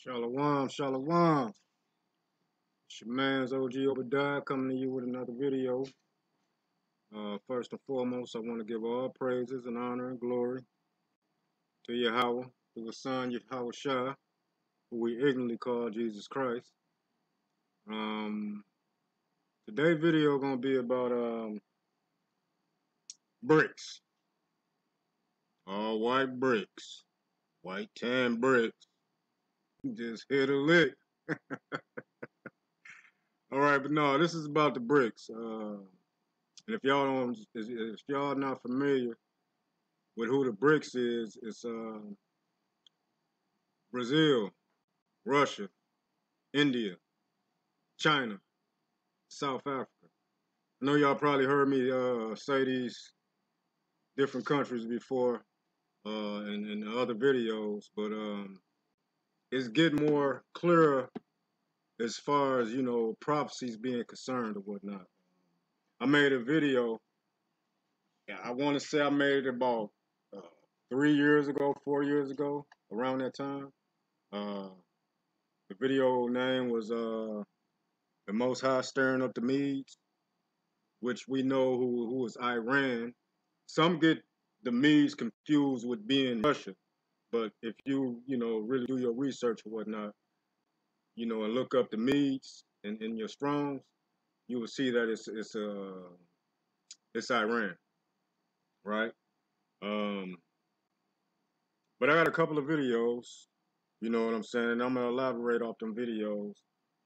Shalom, shalom. It's your man's OG Obadiah coming to you with another video. First and foremost, I want to give all praises and honor and glory to Yahweh, to the Son Yahweh Shah, who we ignorantly call Jesus Christ. Today's video gonna be about bricks. All white bricks. White tan bricks. Just hit a lick. Alright, but no, this is about the bricks. And if y'all not familiar with who the BRICS is, it's Brazil, Russia, India, China, South Africa. I know y'all probably heard me say these different countries before in other videos, but it's getting more clearer as far as, you know, prophecies being concerned or whatnot. I made a video, I want to say I made it about 3 years ago, 4 years ago, around that time. The video name was The Most High Stirring Up the Medes, which we know who is Iran. Some get the Medes confused with being Russia, but if you really do your research or whatnot, and look up the Medes in your Strongs, you will see that it's Iran, right? But I got a couple of videos, you know what I'm saying, and I'm gonna elaborate off them videos,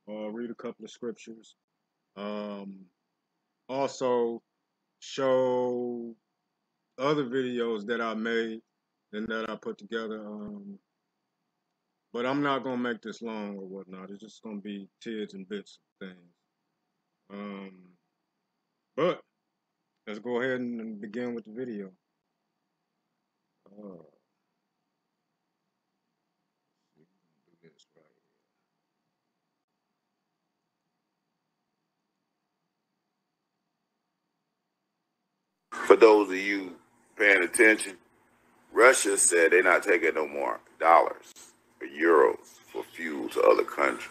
read a couple of scriptures, also show other videos that I made and that I put together. But I'm not gonna make this long or whatnot. It's just gonna be tidbits and bits of things. But let's go ahead and begin with the video. Do this right here. For those of you paying attention, Russia said they're not taking no more dollars or euros for fuel to other countries.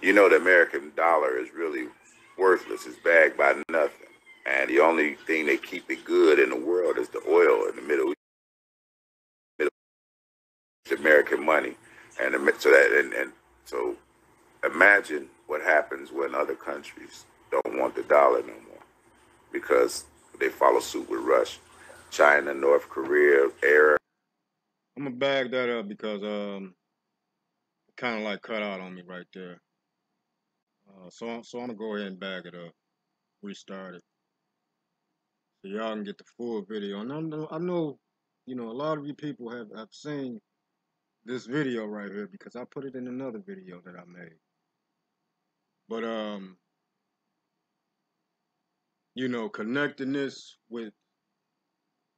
You know the American dollar is really worthless. It's bagged by nothing. And the only thing that keep it good in the world is the oil in the Middle East. The American money. So imagine what happens when other countries don't want the dollar no more, because they follow suit with Russia, China, North Korea, Arab. I'm gonna bag that up because it kind of like cut out on me right there. So I'm gonna go ahead and bag it up, restart it, so y'all can get the full video. And I know, a lot of you people have seen this video right here because I put it in another video that I made. But connecting this with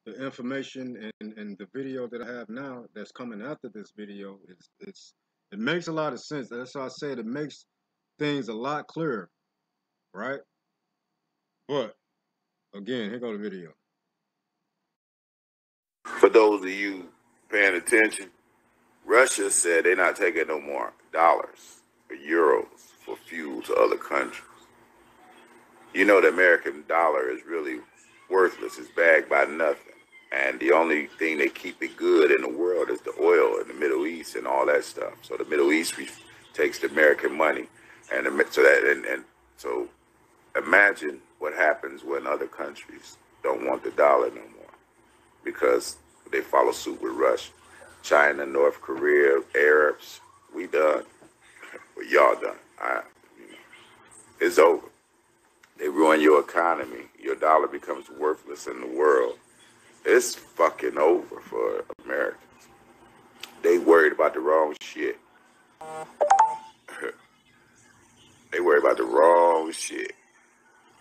the information and the video that I have now that's coming after this video, it makes a lot of sense. That's why I said it makes things a lot clearer, right? But again, here goes the video. For those of you paying attention, Russia said they're not taking no more dollars or euros for fuel to other countries. You know the American dollar is really worthless. It's bagged by nothing. And the only thing that keep it good in the world is the oil in the Middle East and all that stuff. So the Middle East takes the American money, so imagine what happens when other countries don't want the dollar no more, because they follow suit with Russia, China, North Korea, Arabs, we done. Well, y'all done. It's over. They ruin your economy. Your dollar becomes worthless in the world. It's fucking over for Americans. They worried about the wrong shit. They worried about the wrong shit.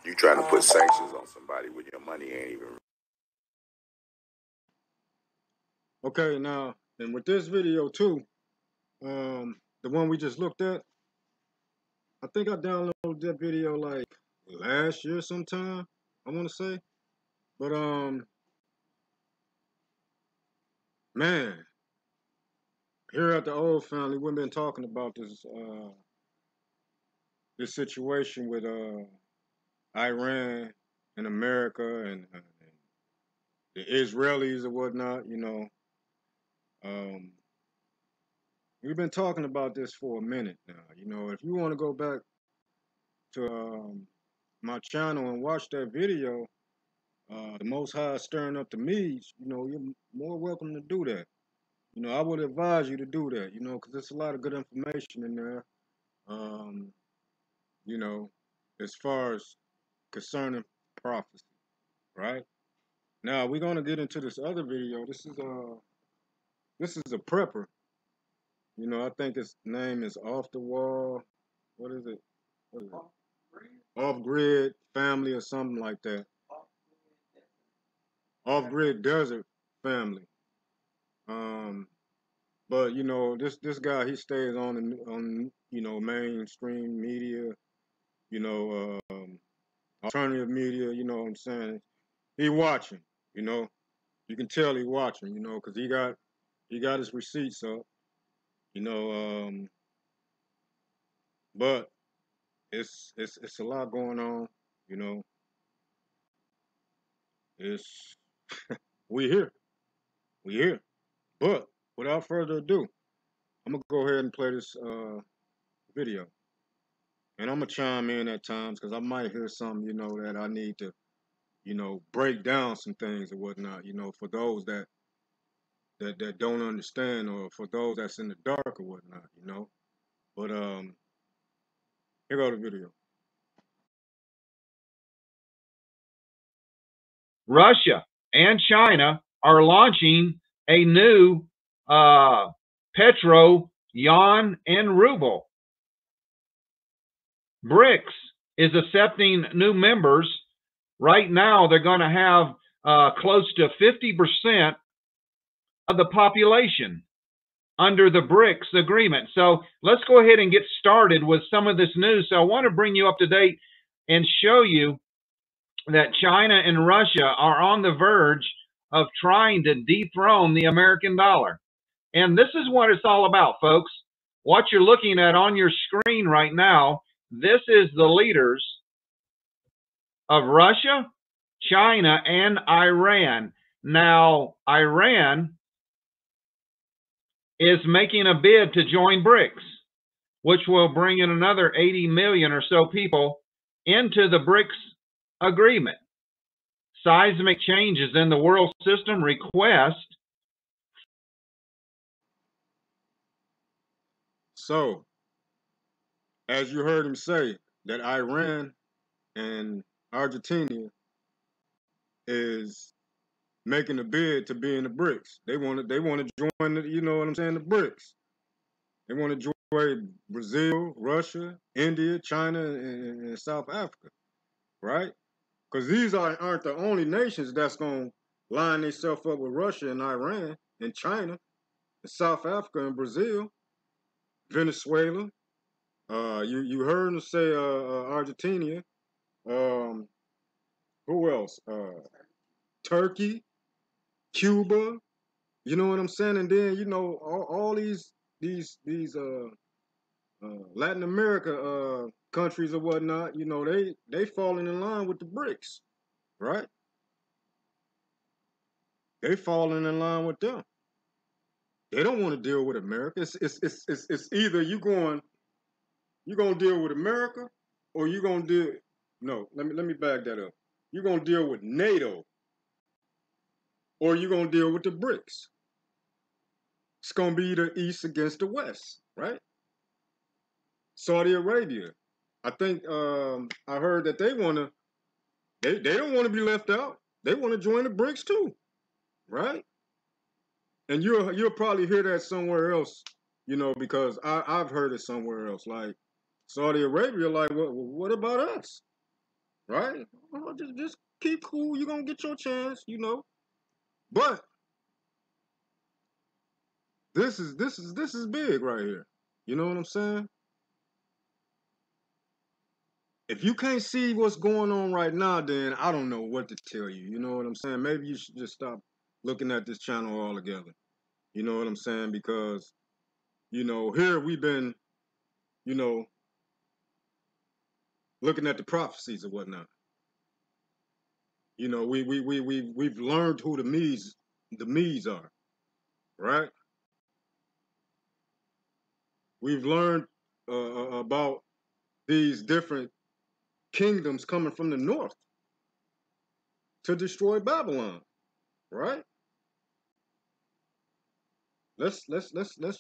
You trying to put sanctions on somebody when your money ain't even. Okay, now, and with this video too, the one we just looked at, I think I downloaded that video like last year sometime, I want to say. But man, here at the old family, we've been talking about this situation with Iran and America and the Israelis or whatnot. We've been talking about this for a minute now. If you want to go back to my channel and watch that video, the Most High stirring up the meats, you're more welcome to do that. I would advise you to do that, because there's a lot of good information in there, um, you know, as far as concerning prophecy, right? Now we're gonna get into this other video. This is a prepper. I think his name is Off the Wall. What is it? What is it? Off Grid Family or something like that. Off Grid Desert Family. But this guy, he stays on mainstream media, alternative media. You know what I'm saying? He watching. You know, you can tell he watching. Because he got his receipts up. But it's a lot going on. You know, it's we here, we here. But without further ado, I'm gonna go ahead and play this video. And I'm gonna chime in at times because I might hear something, that I need to, break down some things or whatnot, for those that don't understand or for those that's in the dark or whatnot. But here go the video. Russia and China are launching a new petro, yuan, and ruble. BRICS is accepting new members. Right now, they're going to have close to 50% of the population under the BRICS agreement. So let's go ahead and get started with some of this news. So I want to bring you up to date and show you that China and Russia are on the verge of trying to dethrone the American dollar. And this is what it's all about, folks. What you're looking at on your screen right now, this is the leaders of Russia, China, and Iran. Now, Iran is making a bid to join BRICS, which will bring in another 80 million or so people into the BRICS agreement. Seismic changes in the world system request. So, as you heard him say, that Iran and Argentina is making a bid to be in the BRICS. They want to join the, you know what I'm saying, the BRICS. They want to join Brazil, Russia, India, China, and South Africa, right? Because these aren't the only nations that's going to line themselves up with Russia and Iran and China and South Africa and Brazil, Venezuela. You heard them say Argentina. Who else? Turkey, Cuba. You know what I'm saying? And then all these Latin America countries or whatnot. They falling in line with the BRICS, right? They falling in line with them. They don't want to deal with America. It's either you're gonna deal with America or you're gonna deal. No, let me back that up. You're gonna deal with NATO or you're gonna deal with the BRICS. it's gonna be the East against the West, right? Saudi Arabia. I think I heard that they don't want to be left out. They want to join the BRICS too, right? And you'll probably hear that somewhere else, because I've heard it somewhere else. Like Saudi Arabia, like what about us, right? Well, just keep cool. You're gonna get your chance. But this is big right here. You know what I'm saying? If you can't see what's going on right now, then I don't know what to tell you. You know what I'm saying? Maybe you should just stop looking at this channel altogether. You know what I'm saying? Because, here we've been, you know, looking at the prophecies and whatnot. We've learned who the Medes are, right? We've learned about these different kingdoms coming from the north to destroy Babylon, right? Let's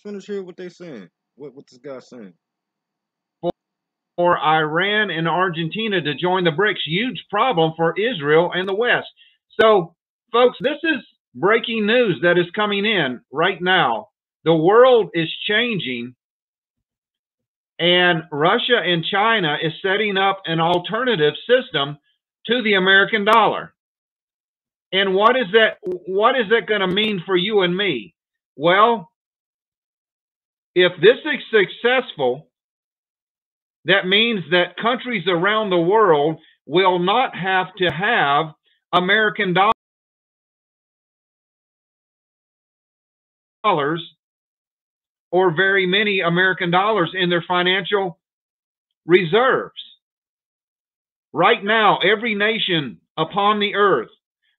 finish here what they saying. What this guy's saying. For Iran and Argentina to join the BRICS, huge problem for Israel and the West. So, folks, this is breaking news that is coming in right now. The world is changing, and Russia and China is setting up an alternative system to the American dollar. And what is that going to mean for you and me? Well, if this is successful, that means that countries around the world will not have to have American dollars or very many American dollars in their financial reserves. Right now, every nation upon the earth,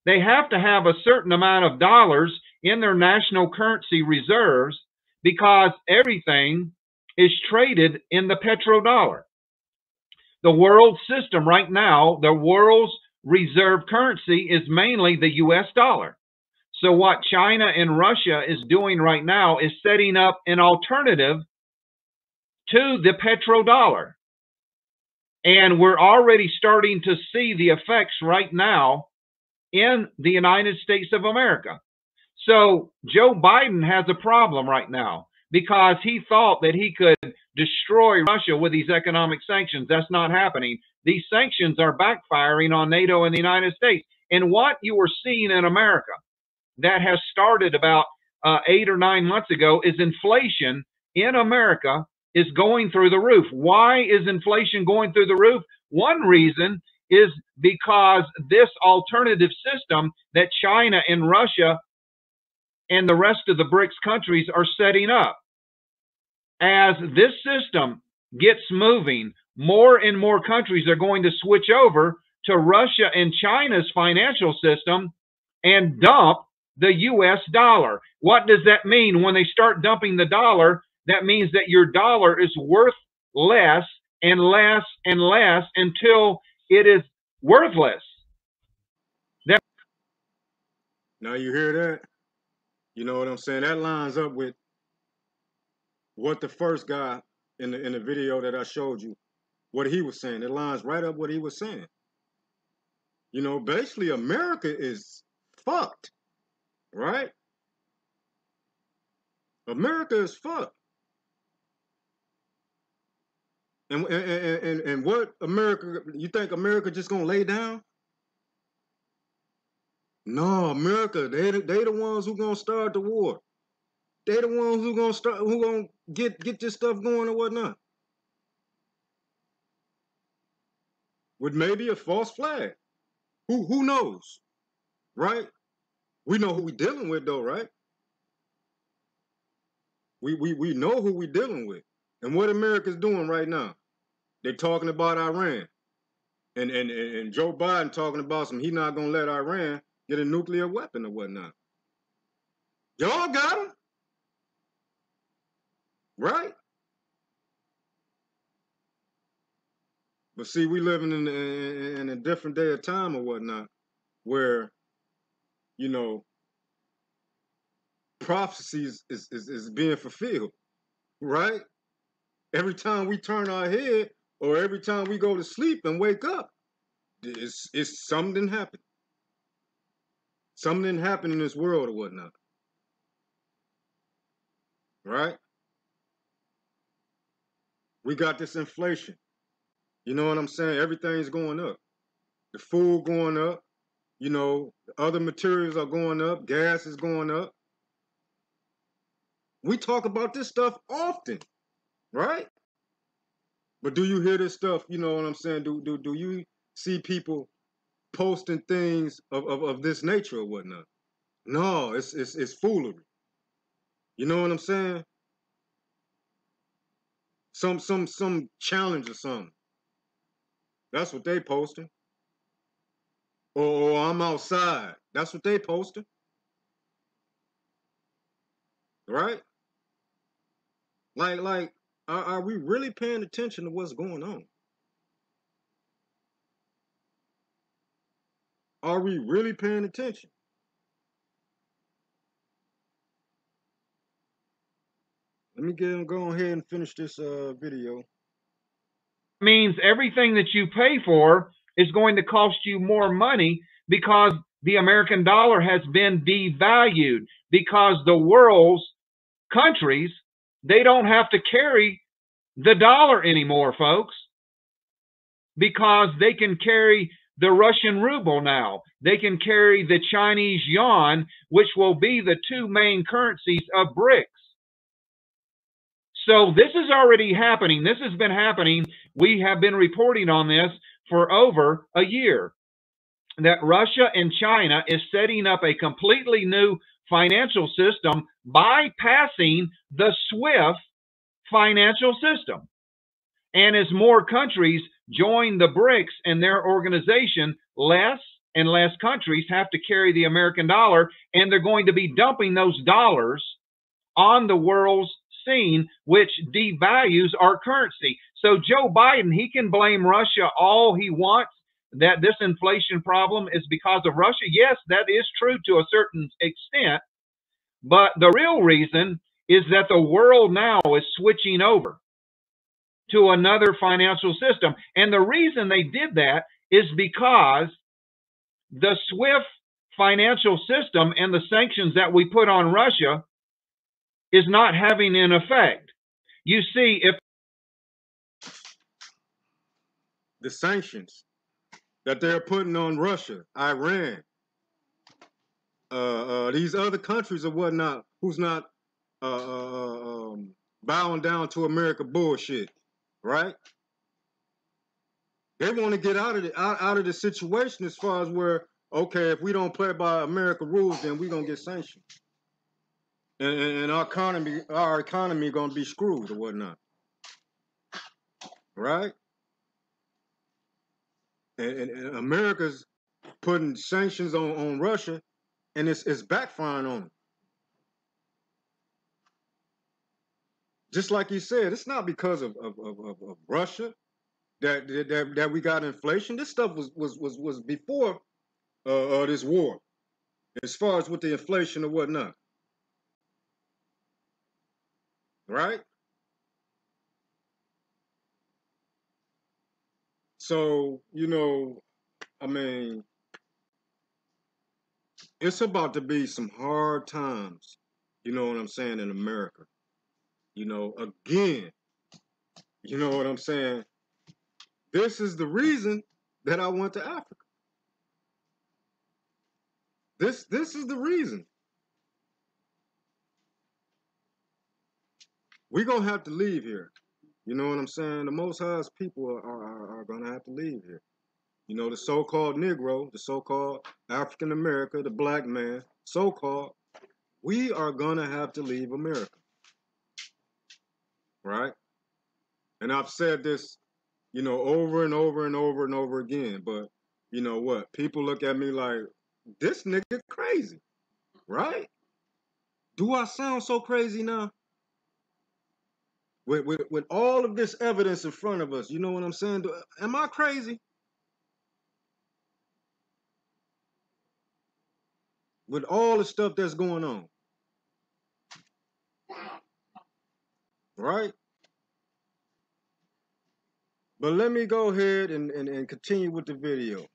they have to have a certain amount of dollars in their national currency reserves because everything is traded in the petrodollar. The world system right now, the world's reserve currency is mainly the US dollar. So what China and Russia is doing right now is setting up an alternative to the petrodollar. And we're already starting to see the effects right now in the United States of America. So Joe Biden has a problem right now because he thought that he could destroy Russia with these economic sanctions. That's not happening. These sanctions are backfiring on NATO and the United States. And what you are seeing in America that has started about 8 or 9 months ago is inflation in America is going through the roof. Why is inflation going through the roof? One reason is because this alternative system that China and Russia and the rest of the BRICS countries are setting up. As this system gets moving, more and more countries are going to switch over to Russia and China's financial system and dump the US dollar. What does that mean? When they start dumping the dollar, that means that your dollar is worth less and less and less until it is worthless. Now you hear that? You know what I'm saying? That lines up with what the first guy in the video that I showed you, what he was saying. It lines right up what he was saying. Basically America is fucked, right? America is fucked. And what America, you think America just gonna lay down? No, America, they the ones who gonna start the war. They the ones who gonna get this stuff going or whatnot. With maybe a false flag. Who knows? Right? We know who we dealing with though, right? We know who we dealing with. And what America's doing right now. They're talking about Iran. And Joe Biden talking about he not gonna let Iran get a nuclear weapon or whatnot. Y'all got them, right? But see, we living in a different day of time or whatnot, where prophecy is being fulfilled, right? Every time we turn our head or every time we go to sleep and wake up, it's something happened. Something happened in this world or whatnot, right? We got this inflation. You know what I'm saying? Everything's going up. The food going up. You know, the other materials are going up. Gas is going up. We talk about this stuff often, right? But do you hear this stuff? You know what I'm saying? Do you see people posting things of this nature or whatnot? No, it's foolery. You know what I'm saying? Some challenge or something. That's what they posting. Or I'm outside. That's what they posting. Right? Like, are we really paying attention to what's going on? Are we really paying attention? Let me go ahead and finish this video. Means everything that you pay for is going to cost you more money because the American dollar has been devalued, because the world's countries, they don't have to carry the dollar anymore, folks, because they can carry the Russian ruble now. They can carry the Chinese yuan, which will be the two main currencies of BRICS. So this is already happening. This has been happening. We have been reporting on this for over a year, that Russia and China is setting up a completely new financial system, bypassing the SWIFT financial system. And as more countries join the BRICS and their organization, less and less countries have to carry the American dollar, and they're going to be dumping those dollars on the world's scene, which devalues our currency. So Joe Biden, he can blame Russia all he wants, that this inflation problem is because of Russia. Yes, that is true to a certain extent, but the real reason is that the world now is switching over to another financial system. And the reason they did that is because the SWIFT financial system and the sanctions that we put on Russia is not having an effect. You see, if the sanctions that they're putting on Russia, Iran, these other countries or whatnot, who's not bowing down to America bullshit, right? They want to get out of the situation as far as where, okay, if we don't play by America rules, then we're gonna get sanctioned, and our economy gonna be screwed or whatnot, right? And America's putting sanctions on Russia, and it's backfiring on them. Just like you said, it's not because of Russia that we got inflation. This stuff was before this war, as far as with the inflation or whatnot, right? So, you know, I mean, it's about to be some hard times, you know what I'm saying, in America. You know, again, you know what I'm saying? This is the reason that I went to Africa. This is the reason. We're going to have to leave here. You know what I'm saying? The Most High's people are going to have to leave here. You know, the so-called Negro, the so-called African American, the black man, so-called, we are going to have to leave America. Right? And I've said this, you know, over and over and over and over again. But you know what? People look at me like, this nigga crazy. Right? Do I sound so crazy now? With all of this evidence in front of us, you know what I'm saying? Am I crazy? With all the stuff that's going on. right? But let me go ahead and continue with the video.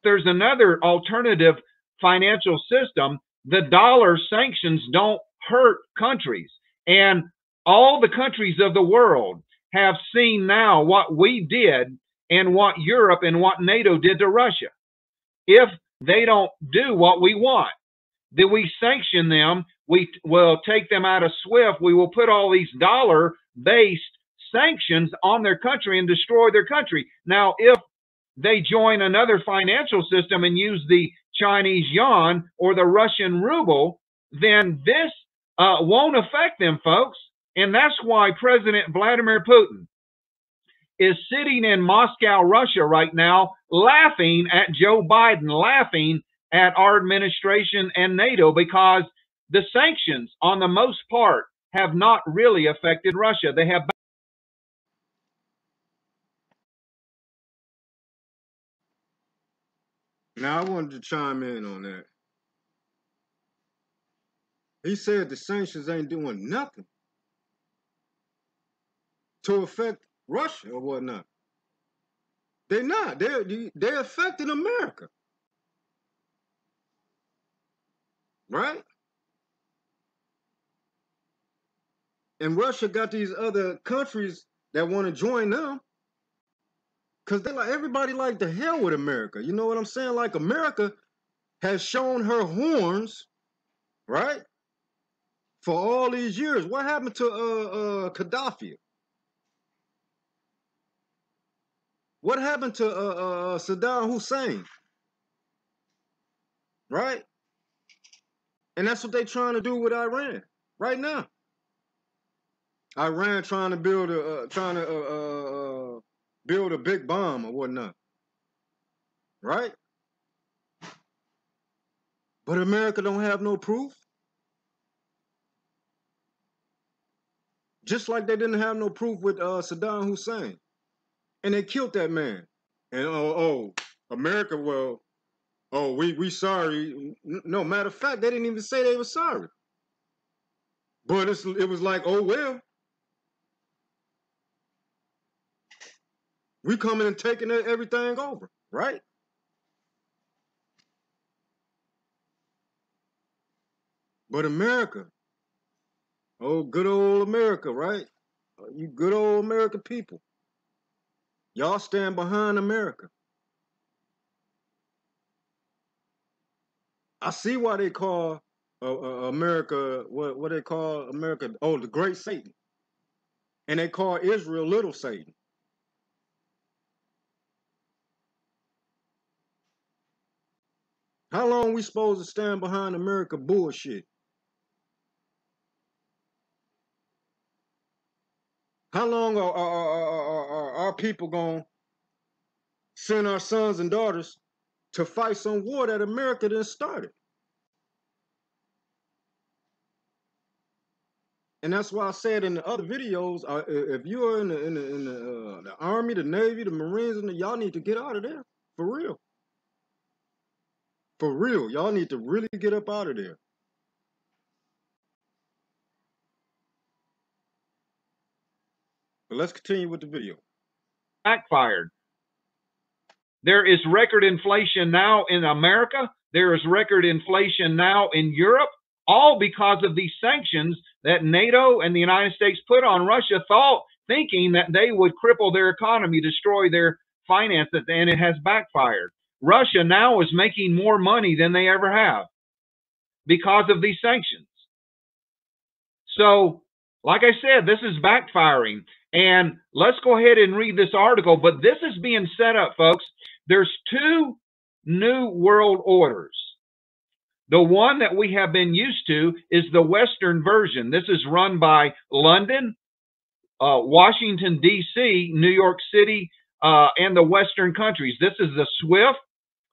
There's another alternative financial system. The dollar sanctions don't hurt countries. And all the countries of the world have seen now what we did and what Europe and what NATO did to Russia. If they don't do what we want, then we sanction them. We will take them out of SWIFT. We will put all these dollar-based sanctions on their country and destroy their country. Now, if they join another financial system and use the Chinese yuan or the Russian ruble, then this won't affect them, folks. And that's why President Vladimir Putin is sitting in Moscow, Russia right now, laughing at Joe Biden, laughing at our administration and NATO, because the sanctions, on the most part, have not really affected Russia. They have. Now, I wanted to chime in on that. He said the sanctions ain't doing nothing to affect Russia or whatnot. They're not. They're affecting America. Right? And Russia got these other countries that want to join them. Because they like, everybody like the hell with America. You know what I'm saying? Like, America has shown her horns, right? For all these years. What happened to Gaddafi? What happened to Saddam Hussein? Right? And that's what they're trying to do with Iran right now. Iran trying to build a big bomb or whatnot, right? But America don't have no proof. Just like they didn't have no proof with Saddam Hussein, and they killed that man. And America, well, we sorry. No, matter of fact, they didn't even say they were sorry. But it was like, oh well, we coming and taking everything over, right? But America, oh, good old America, right? You good old American people. Y'all stand behind America. I see why they call America, what they call America, oh, the great Satan. And they call Israel little Satan. How long we supposed to stand behind America bullshit? How long are our people going to send our sons and daughters to fight some war that America done started? And that's why I said in the other videos, if you are in the Army, the Navy, the Marines, and y'all need to get out of there. For real. For real. Y'all need to really get up out of there. But let's continue with the video. Backfired. There is record inflation now in America. There is record inflation now in Europe, all because of these sanctions that NATO and the United States put on Russia, thinking that they would cripple their economy, destroy their finances, and it has backfired. Russia now is making more money than they ever have because of these sanctions. So, like I said, this is backfiring. And let's go ahead and read this article. But this is being set up, folks. There's two new world orders. The one that we have been used to is the Western version. This is run by London, Washington, D.C., New York City, and the Western countries. This is the SWIFT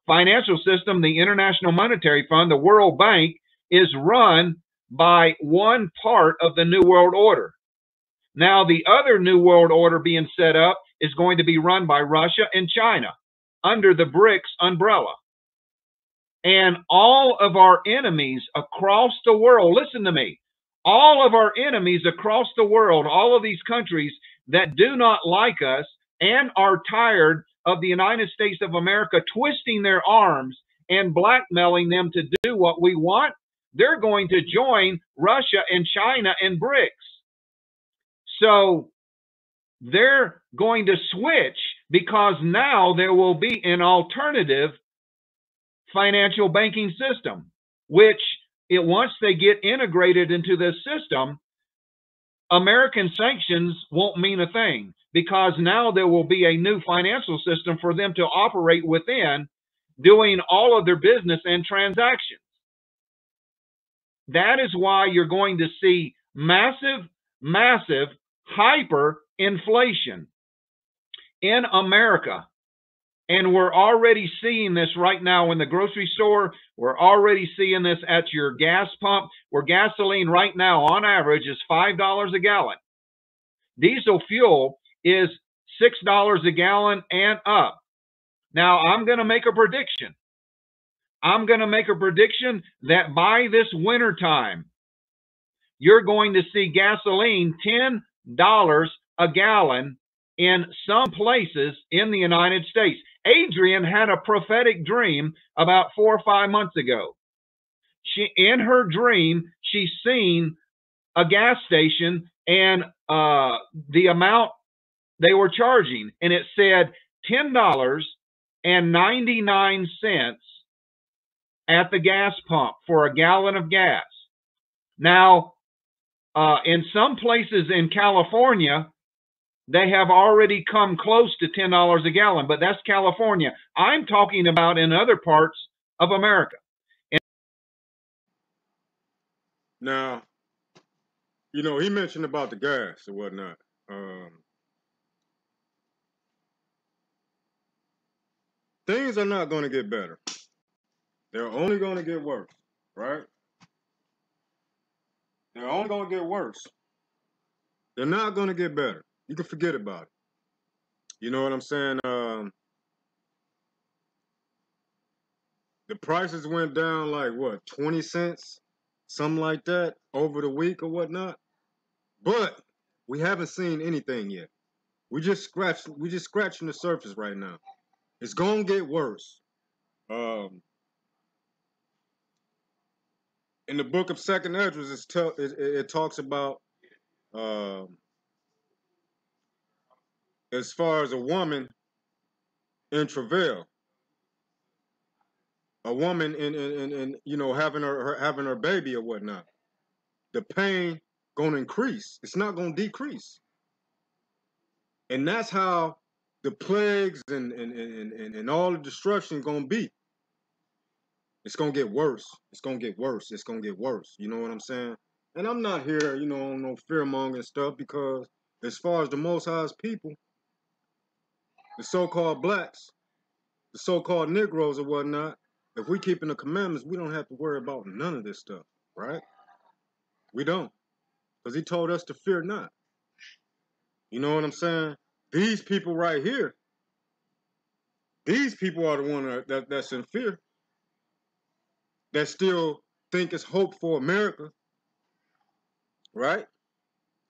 financial system, the International Monetary Fund, the World Bank, is run by one part of the New World Order. Now, the other New World Order being set up is going to be run by Russia and China under the BRICS umbrella. And all of our enemies across the world, listen to me, all of our enemies across the world, all of these countries that do not like us and are tired of the United States of America twisting their arms and blackmailing them to do what we want, they're going to join Russia and China and BRICS. So they're going to switch because now there will be an alternative financial banking system, which once they get integrated into this system, American sanctions won't mean a thing because now there will be a new financial system for them to operate within, doing all of their business and transactions. That is why you're going to see massive, massive hyperinflation in America. And we're already seeing this right now in the grocery store. We're already seeing this at your gas pump, where gasoline right now on average is $5 a gallon. Diesel fuel is $6 a gallon and up. Now, I'm going to make a prediction. I'm going to make a prediction that by this winter time, you're going to see gasoline $10 a gallon in some places in the United States. Adrian had a prophetic dream about 4 or 5 months ago. In her dream, she's seen a gas station and the amount they were charging, and it said $10.99 at the gas pump for a gallon of gas. Now, in some places in California, they have already come close to $10 a gallon, but that's California. I'm talking about in other parts of America. Now, you know, he mentioned about the gas or whatnot. Things are not going to get better. They're only going to get worse, right? They're only going to get worse. They're not going to get better. You can forget about it. You know what I'm saying? The prices went down like what, 20 cents? Something like that over the week or whatnot. But we haven't seen anything yet. We're just scratching the surface right now. It's gonna get worse. In the book of Second Esdras, it talks about as far as a woman in travail, a woman in you know having her baby or whatnot, the pain gonna increase. It's not gonna decrease, and that's how the plagues and all the destruction gonna be. It's gonna get worse. It's gonna get worse. It's gonna get worse. You know what I'm saying? And I'm not here, you know, on no fear mongering stuff because as far as the Most High's people, the so-called blacks, the so-called Negroes or whatnot, if we keeping the commandments, we don't have to worry about none of this stuff, right? We don't, because He told us to fear not. You know what I'm saying? These people right here, these people are the one that's in fear, that still think it's hope for America, right?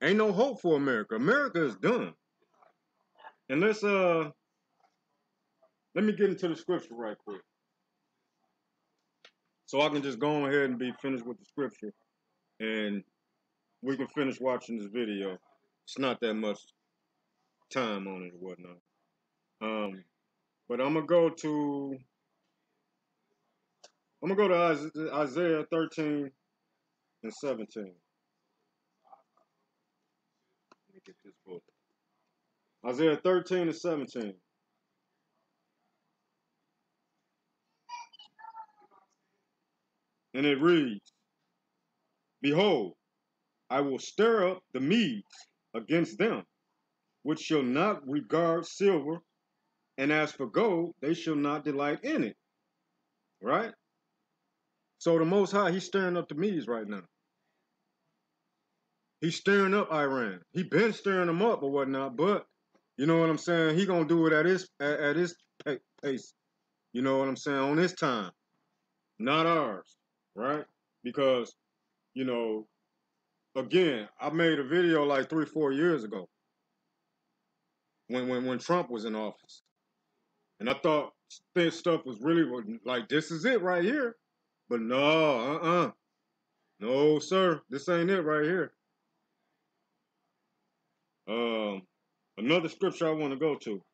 Ain't no hope for America. America is done. And let me get into the scripture right quick. So I can just go ahead and be finished with the scripture and we can finish watching this video. It's not that much time on it or whatnot. But I'm gonna go to Isaiah 13 and 17. Let me get this book. Isaiah 13 and 17. And it reads, Behold, I will stir up the Medes against them, which shall not regard silver, and as for gold, they shall not delight in it. Right? So the Most High, He's stirring up the Medes right now. He's stirring up Iran. He been stirring them up or whatnot, but you know what I'm saying? He gonna do it at his pace. You know what I'm saying? On his time, not ours, right? Because you know again, I made a video like 3-4 years ago when Trump was in office, and I thought this stuff was really like, this is it right here, but no, no, sir, this ain't it right here. Another scripture I want to go to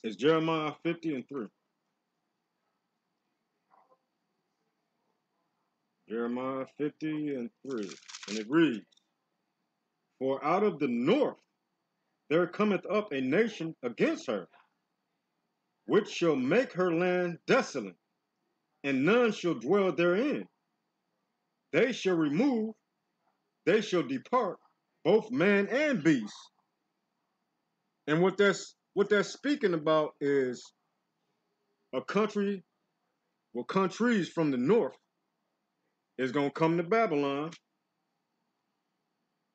is Jeremiah 50:3. Jeremiah 50:3, and it reads, "For out of the north there cometh up a nation against her, which shall make her land desolate, and none shall dwell therein. They shall remove, they shall depart, both man and beast." And what that's speaking about is a country, well, countries from the north is gonna come to Babylon,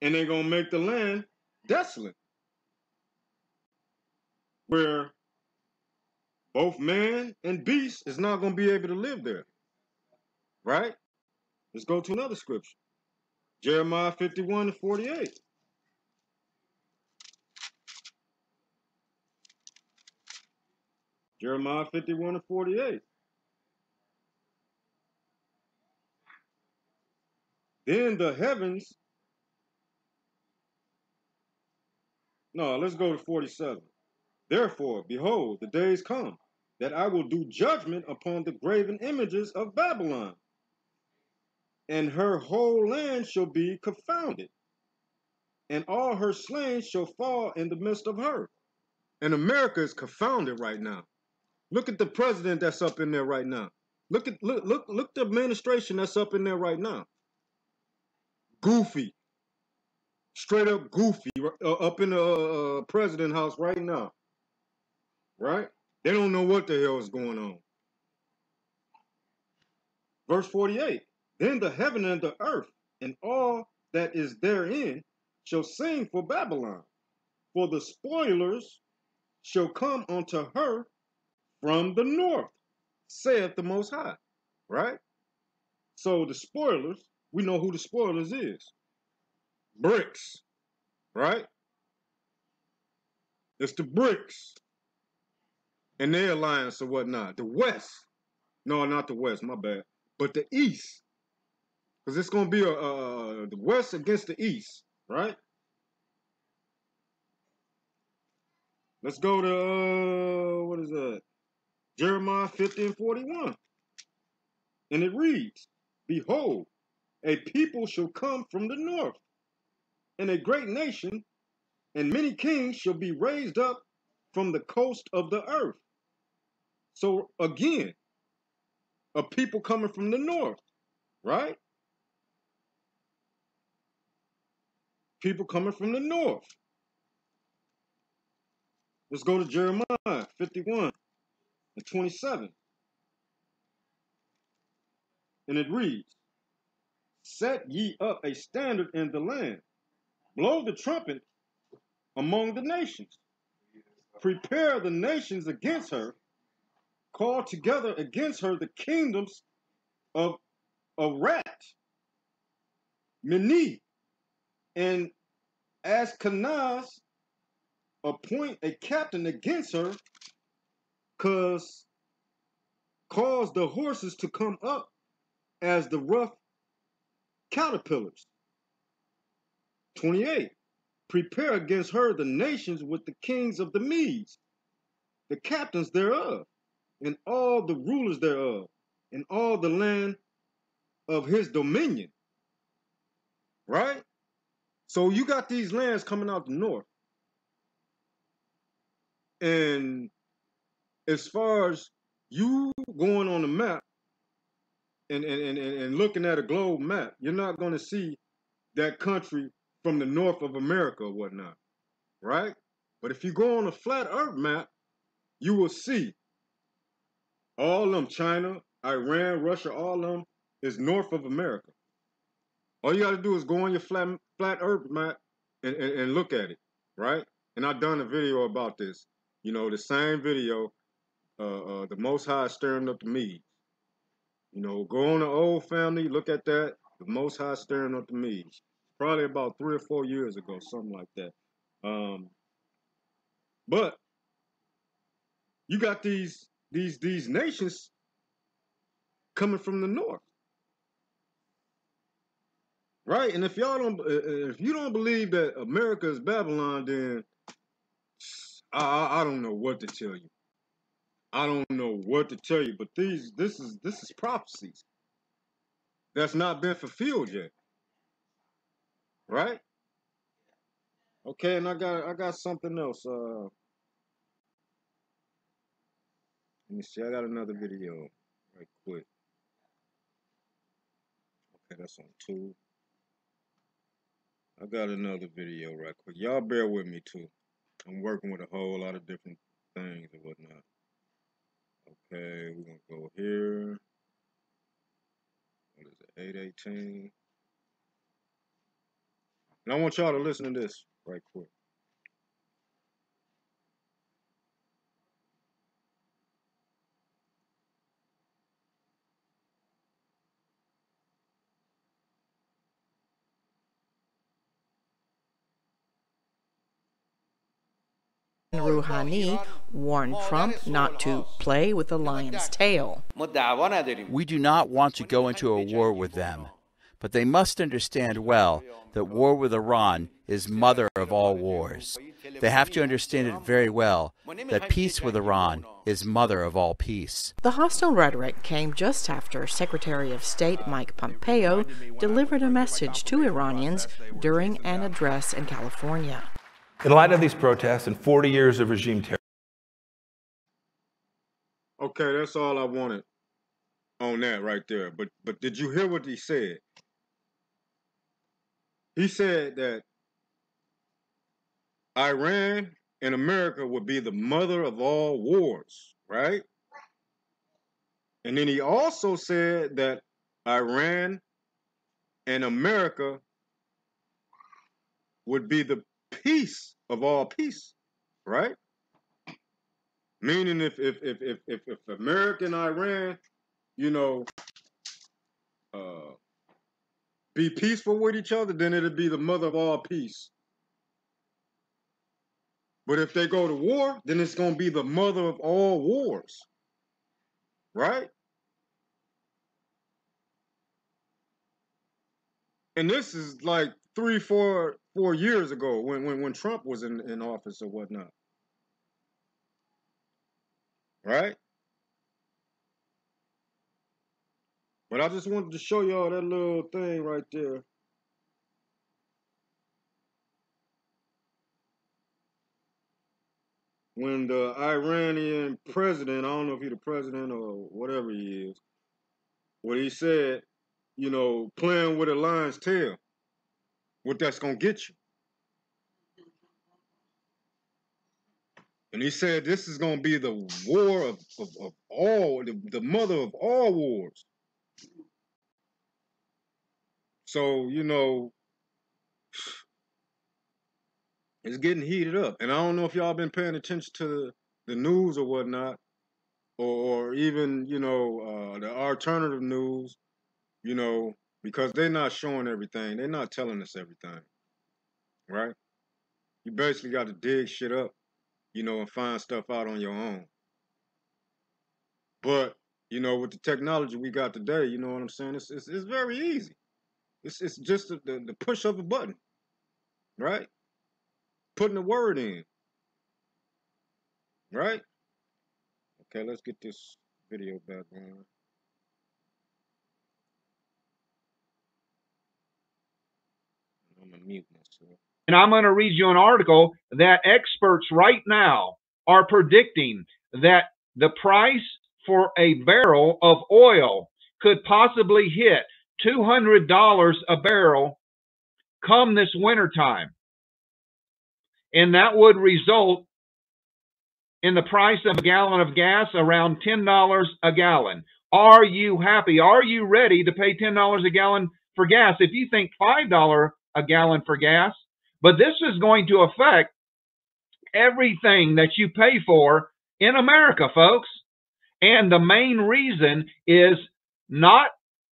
and they're gonna make the land desolate, where both man and beast is not gonna be able to live there. Right? Let's go to another scripture. Jeremiah 51:48. Jeremiah 51:48. Then the heavens. No, let's go to 47. Therefore, behold, the days come that I will do judgment upon the graven images of Babylon, and her whole land shall be confounded, and all her slain shall fall in the midst of her. And America is confounded right now. Look at the president that's up in there right now. Look the administration that's up in there right now. Goofy. Straight up goofy up in the president house right now. Right? They don't know what the hell is going on. Verse 48. Then the heaven and the earth and all that is therein shall sing for Babylon, for the spoilers shall come unto her from the north, saith the Most High. Right? So the spoilers, we know who the spoilers is. BRICS. Right? It's the BRICS and their alliance or whatnot. The West. No, not the West, my bad. But the East. Because it's going to be the West against the East. Right? Let's go to, what is that? Jeremiah 50:41. And it reads, "Behold, a people shall come from the north, and a great nation, and many kings shall be raised up from the coast of the earth." So again, a people coming from the north, right? People coming from the north. Let's go to Jeremiah 51:27. And it reads, "Set ye up a standard in the land, blow the trumpet among the nations, prepare the nations against her, call together against her the kingdoms of Arat, Mini, and Ashkenaz, appoint a captain against her, cause the horses to come up as the rough caterpillars." 28. Prepare against her the nations with the kings of the Medes, the captains thereof, and all the rulers thereof, and all the land of his dominion. Right? So you got these lands coming out the north. And as far as you going on the map and looking at a globe map, you're not going to see that country from the north of America or whatnot. Right? But if you go on a flat earth map, you will see all of them, China, Iran, Russia, all of them is north of America. All you got to do is go on your flat earth map and look at it, right? And I've done a video about this. You know, the same video, the Most High stirring up the Medes. You know, go on the old family, look at that, The Most High stirring up the Medes. Probably about 3 or 4 years ago, something like that. But you got these nations coming from the north, right? And if you don't believe that America is Babylon, then I don't know what to tell you. I don't know what to tell you. But this is prophecies that's not been fulfilled yet, right? Okay, and I got something else. Let me see. I got another video right quick. Okay, that's on 2. I got another video right quick. Y'all bear with me too. I'm working with a whole lot of different things and whatnot. Okay, we're gonna go here. What is it? 818. And I want y'all to listen to this right quick. Rouhani warned Trump not to play with the lion's tail. We do not want to go into a war with them, but they must understand well that war with Iran is mother of all wars. They have to understand it very well, that peace with Iran is mother of all peace. The hostile rhetoric came just after Secretary of State Mike Pompeo delivered a message to Iranians during an address in California. In light of these protests and 40 years of regime terror. Okay, that's all I wanted on that right there. But did you hear what he said? He said that Iran and America would be the mother of all wars, right? And then he also said that Iran and America would be the peace of all peace, right? Meaning if America and Iran, be peaceful with each other, then it'll be the mother of all peace. But if they go to war, then it's going to be the mother of all wars, right? And this is like 3, 4 years ago when Trump was in office or whatnot, right? But I just wanted to show y'all that little thing right there. When the Iranian president, I don't know if he's the president or whatever he is, what he said, playing with a lion's tail, what that's going to get you. And he said this is going to be the war of all, the mother of all wars. So, it's getting heated up. And I don't know if y'all been paying attention to the news or whatnot, or even, the alternative news, because they're not showing everything. They're not telling us everything, right? You basically got to dig shit up, and find stuff out on your own. But, with the technology we got today, you know what I'm saying? It's very easy. It's just the push of a button, right? Putting the word in, right? Okay, let's get this video back on. I'm gonna mute myself. And I'm going to read you an article that experts right now are predicting that the price for a barrel of oil could possibly hit $200 a barrel come this wintertime. And that would result in the price of a gallon of gas around $10 a gallon. Are you happy? Are you ready to pay $10 a gallon for gas? If you think $5 a gallon for gas, but this is going to affect everything that you pay for in America, folks. And the main reason is not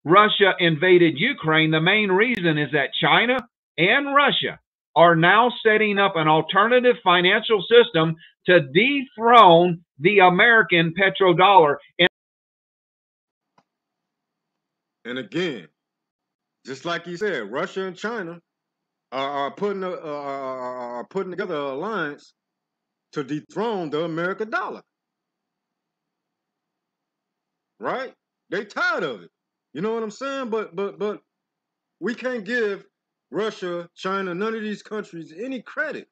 Russia invaded Ukraine, the main reason is that China and Russia are now setting up an alternative financial system to dethrone the American petrodollar. And again, just like he said, Russia and China are putting together an alliance to dethrone the American dollar. Right? They tired of it. You know what I'm saying? But we can't give Russia, China, none of these countries any credit.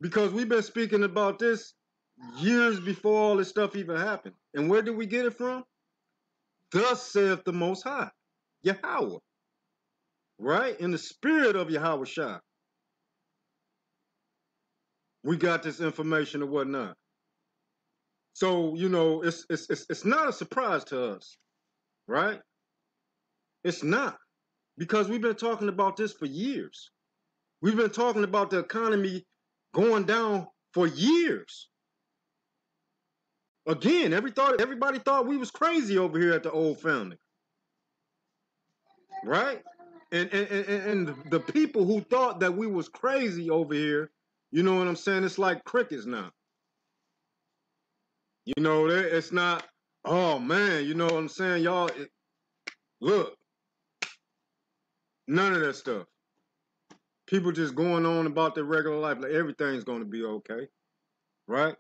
Because we've been speaking about this years before all this stuff even happened. And where did we get it from? Thus saith the Most High, Yahweh. Right? In the spirit of Yahweh Shah. We got this information and whatnot. So, you know, it's not a surprise to us. Right? It's not. Because we've been talking about this for years. We've been talking about the economy going down for years. Again, everybody thought we was crazy over here at the old family. Right? And the people who thought that we was crazy over here, you know what I'm saying? It's like crickets now. You know, it's not, oh man, you know what I'm saying? Y'all, look, none of that stuff. People just going on about their regular life like everything's going to be okay. Right?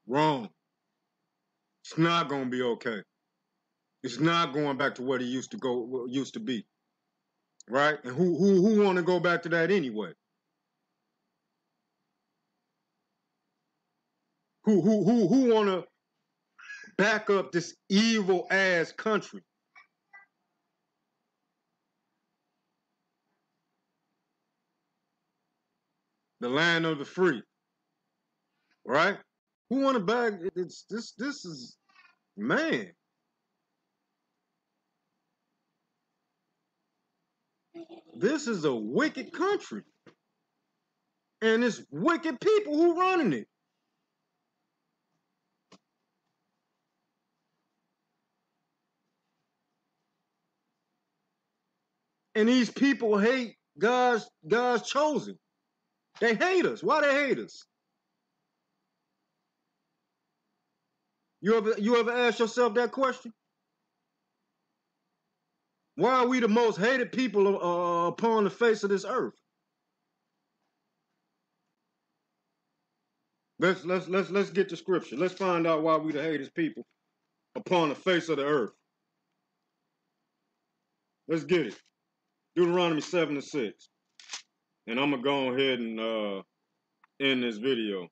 Wrong. It's not going to be okay. It's not going back to what it used to be. Right? And who want to go back to that anyway? Who want to back up this evil ass country? The land of the free. Right? Who want to back this is, man. This is a wicked country. And it's wicked people who running it. And these people hate God's chosen. They hate us. Why they hate us? You ever ask yourself that question? Why are we the most hated people upon the face of this earth? Let's get to scripture. Let's find out why we the hatest people upon the face of the earth. Let's get it. Deuteronomy 7:6. And I'm gonna go ahead and end this video.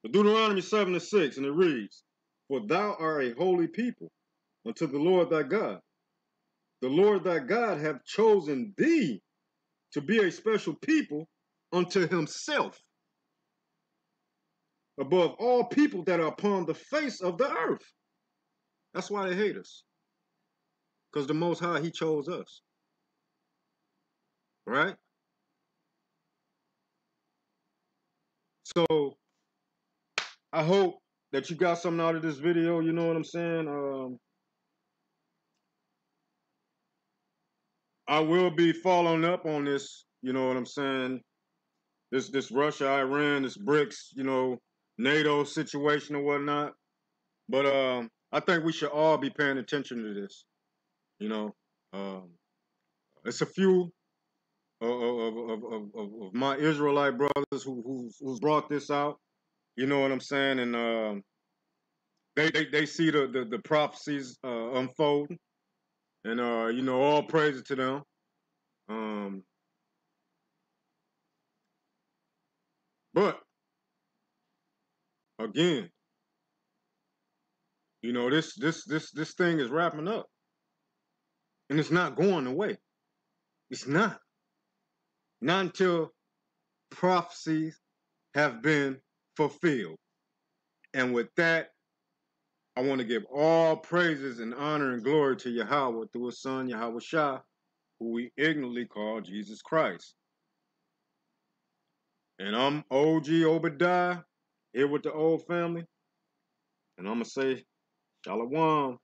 But Deuteronomy 7:6, and it reads, "For thou art a holy people unto the Lord thy God. The Lord thy God hath chosen thee to be a special people unto himself, above all people that are upon the face of the earth." That's why they hate us. Because the Most High, he chose us. Right? So, I hope that you got something out of this video, you know what I'm saying? I will be following up on this, you know what I'm saying? This Russia, Iran, this BRICS, you know, NATO situation or whatnot. But I think we should all be paying attention to this. You know, it's a few of my Israelite brothers who's brought this out. You know what I'm saying? And they see the prophecies unfold, and you know, all praise to them. But again, you know, this thing is wrapping up, and it's not going away. It's not until prophecies have been fulfilled. And with that, I want to give all praises and honor and glory to Yahweh through his son, Yahweh Shah, who we ignorantly call Jesus Christ. And I'm OG Obadiah, here with the old family. And I'm going to say Shalom.